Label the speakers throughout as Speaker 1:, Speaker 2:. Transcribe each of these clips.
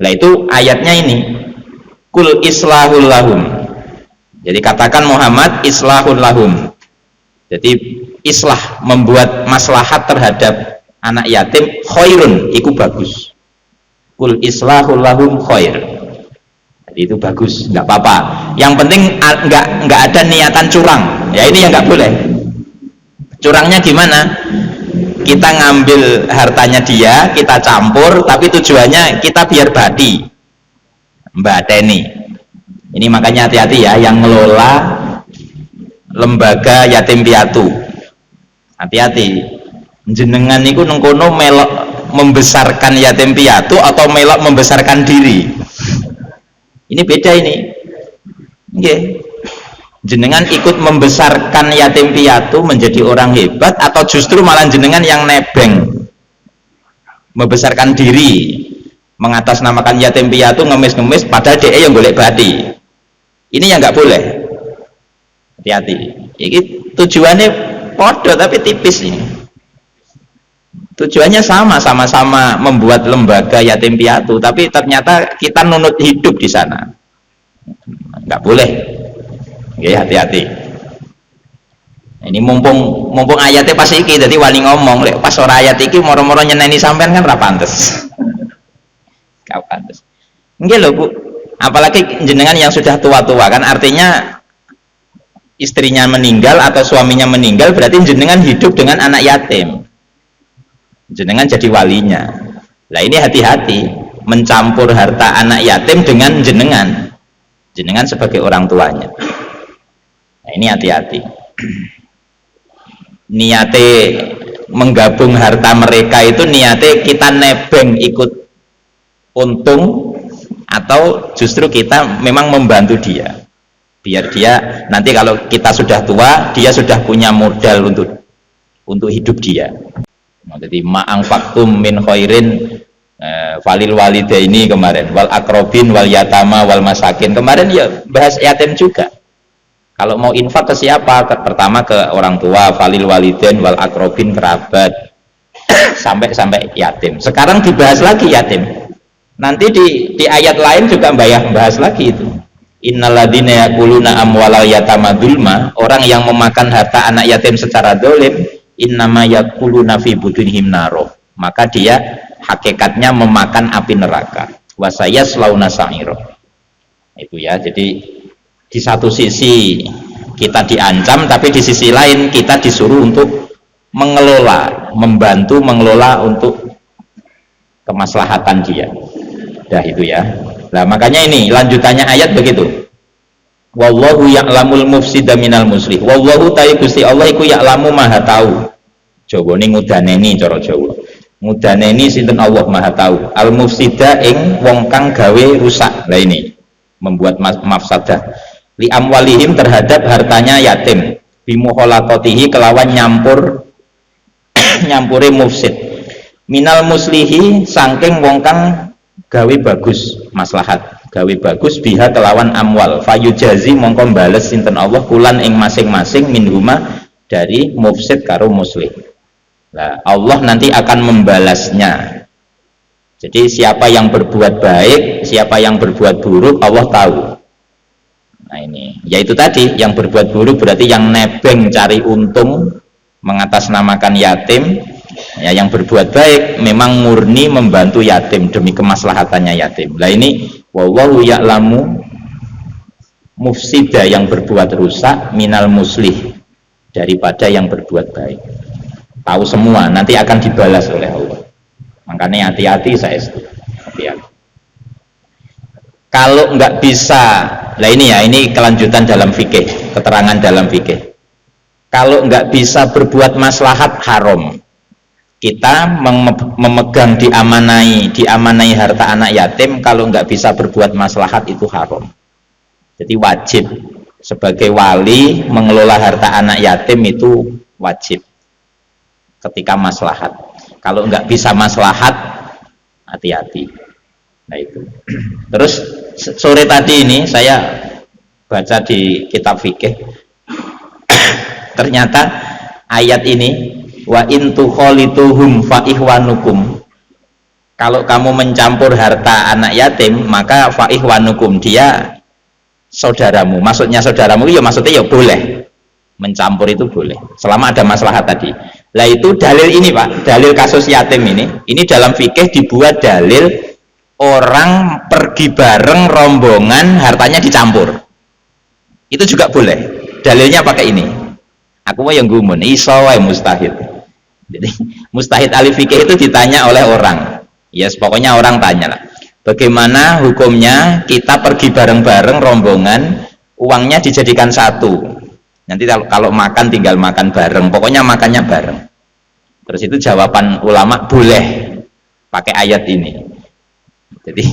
Speaker 1: Nah itu ayatnya ini, kul islahul lahum. Jadi katakan Muhammad islahul lahum. Jadi islah, membuat maslahat terhadap anak yatim, khairun, itu bagus. Kul islahul lahum khair. Jadi itu bagus, nggak apa-apa. Yang penting nggak ada niatan curang. Ya ini yang nggak boleh. Curangnya gimana? Kita ngambil hartanya dia, kita campur, tapi tujuannya kita biar badi, Mbak Teni. Ini makanya hati-hati ya, yang ngelola lembaga yatim piatu. Hati-hati. Jenengan niku nengkono melok membesarkan yatim piatu atau melok membesarkan diri. Ini beda ini. Nggih. Jenengan ikut membesarkan yatim piatu menjadi orang hebat, atau justru malah jenengan yang nebeng membesarkan diri, mengatasnamakan yatim piatu, ngemis-ngemis padahal dia yang golek badi. Ini yang nggak boleh. Hati-hati. Ini tujuannya podo tapi tipis ini. Tujuannya sama-sama membuat lembaga yatim piatu, tapi ternyata kita nunut hidup di sana. Nggak boleh. Oke, hati-hati. Ini mumpung ayatnya pas iki, jadi wali ngomong, lek pas ora ayat iki moro-moro nyeneni sampean kan ra pantes. Gak pantes. Nggih lho Bu, apalagi jenengan yang sudah tua-tua, kan artinya istrinya meninggal atau suaminya meninggal, berarti jenengan hidup dengan anak yatim. Jenengan jadi walinya. Nah ini hati-hati mencampur harta anak yatim dengan jenengan sebagai orang tuanya. Nah ini hati-hati. Niate menggabung harta mereka itu niate kita nebeng ikut untung, atau justru kita memang membantu dia biar dia nanti kalau kita sudah tua, dia sudah punya modal untuk hidup dia. Nah, jadi ma'ang faktum min khairin falil walidaini kemarin, wal akrobin wal yatama wal masakin kemarin, ya bahas yatim juga. Kalau mau infak ke siapa? Pertama ke orang tua, falil walidain wal akrobin, kerabat, sampai yatim. Sekarang dibahas lagi yatim. Nanti di ayat lain juga bahas lagi itu. Innalladzina yakuluna amwalal yatama dzulma, orang yang memakan harta anak yatim secara dolim, innama yakuluna fi budunihim naro, maka dia hakikatnya memakan api neraka. Wasayaslauna sa'iro. Itu ya, jadi di satu sisi kita diancam, tapi di sisi lain kita disuruh untuk mengelola, membantu mengelola untuk kemaslahatan dia. Dah itu ya. Nah makanya ini lanjutannya ayat begitu. Wallahu ya'lamul mufsida minal muslih. Wallahu ta'ala Gusti Allah iku ya'lamu maha tahu. Jawa ini ngudaneni cara Jawa. Ngudaneni sinten Allah maha tahu. Al mufsida ing wong kang gawe rusak. Lah ini membuat mafsadah. Li amwalihim terhadap hartanya yatim. Bimuholatotihi kelawan nyampure mufsid. Minal muslihi sangking wong kang gawe bagus maslahat, gawe bagus biha kelawan amwal, fayujazi mongko bales sinten Allah kulan ing masing-masing minhuma dari mufsid karo muslih. Nah, Allah nanti akan membalasnya. Jadi siapa yang berbuat baik, siapa yang berbuat buruk, Allah tahu. Nah ini, yaitu tadi yang berbuat buruk berarti yang nebeng cari untung, mengatasnamakan yatim. Ya, yang berbuat baik memang murni membantu yatim demi kemaslahatannya yatim. Lah ini wallahu ya'lamu mufsida yang berbuat rusak minal muslih daripada yang berbuat baik. Tahu semua, nanti akan dibalas oleh Allah. Makanya hati-hati saya hati-hati. Kalau nggak bisa, lah ini ya, ini kelanjutan dalam fikih, keterangan dalam fikih. Kalau nggak bisa berbuat maslahat haram. Kita memegang diamanai harta anak yatim, kalau nggak bisa berbuat maslahat itu haram. Jadi wajib sebagai wali mengelola harta anak yatim itu wajib ketika maslahat. Kalau nggak bisa maslahat, hati-hati. Nah itu. Terus sore tadi ini saya baca di kitab fikih, ternyata ayat ini wa in tukhalituhum fa ihwanukum, Kalau kamu mencampur harta anak yatim, maka faihwanukum, dia saudaramu. Maksudnya saudaramu ya maksudnya ya boleh mencampur, itu boleh selama ada maslahat tadi. Lah itu dalil ini Pak, dalil kasus yatim ini dalam fikih dibuat dalil orang pergi bareng rombongan hartanya dicampur, itu juga boleh. Dalilnya pakai ini. Aku mau yang gumun iso wae mustahid. Jadi mustahid ahli fikih itu ditanya oleh orang, ya yes, pokoknya orang tanya lah, bagaimana hukumnya kita pergi bareng-bareng rombongan, uangnya dijadikan satu, nanti kalau makan tinggal makan bareng, pokoknya makannya bareng. Terus itu jawaban ulama, boleh pakai ayat ini. Jadi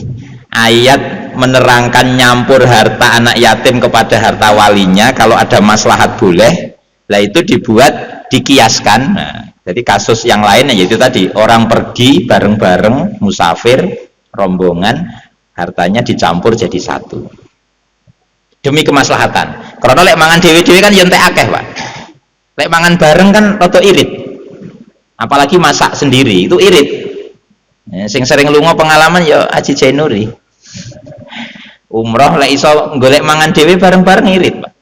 Speaker 1: ayat menerangkan nyampur harta anak yatim kepada harta walinya kalau ada maslahat boleh. Lah itu dibuat dikiaskan. Nah, jadi kasus yang lainnya yaitu tadi orang pergi bareng-bareng musafir rombongan, hartanya dicampur jadi satu demi kemaslahatan. Karena lek mangan dewe-dewe kan yentek akeh Pak, lek mangan bareng kan rada irit, apalagi masak sendiri itu irit. Sing sering lunga pengalaman ya Haji Jainuri umroh lek iso golek mangan dewe bareng-bareng irit Pak,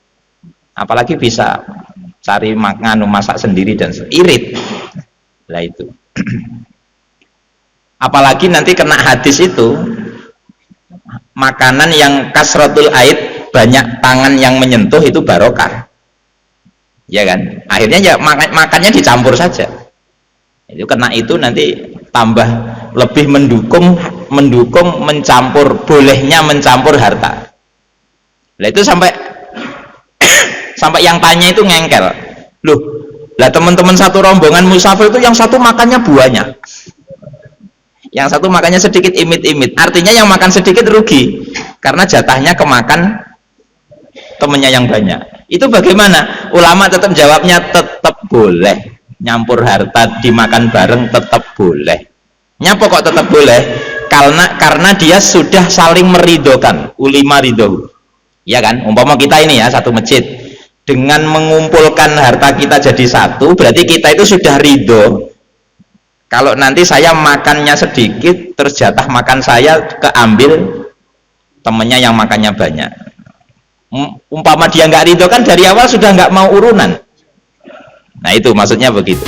Speaker 1: apalagi bisa cari makan masak sendiri dan irit lah itu. Apalagi nanti kena hadis itu, makanan yang kasratul aid, banyak tangan yang menyentuh, itu barokah ya kan, akhirnya ya makannya dicampur saja. Itu kena itu nanti tambah lebih mendukung mencampur, bolehnya mencampur harta. Lah itu sampai sampai yang tanya itu ngengkel, loh lah teman-teman satu rombongan musafir itu yang satu makannya banyak, yang satu makannya sedikit imit-imit, artinya yang makan sedikit rugi karena jatahnya kemakan temennya yang banyak. Itu bagaimana? Ulama tetap jawabnya tetap boleh nyampur harta, dimakan bareng tetap boleh. Nyapa kok tetap boleh? Karena dia sudah saling meridokan, ulima ridho ya kan. Umpama kita ini ya satu masjid, dengan mengumpulkan harta kita jadi satu, berarti kita itu sudah ridho kalau nanti saya makannya sedikit, terus jatah makan saya keambil temennya yang makannya banyak. Umpama dia nggak ridho kan dari awal sudah nggak mau urunan. Nah itu maksudnya begitu.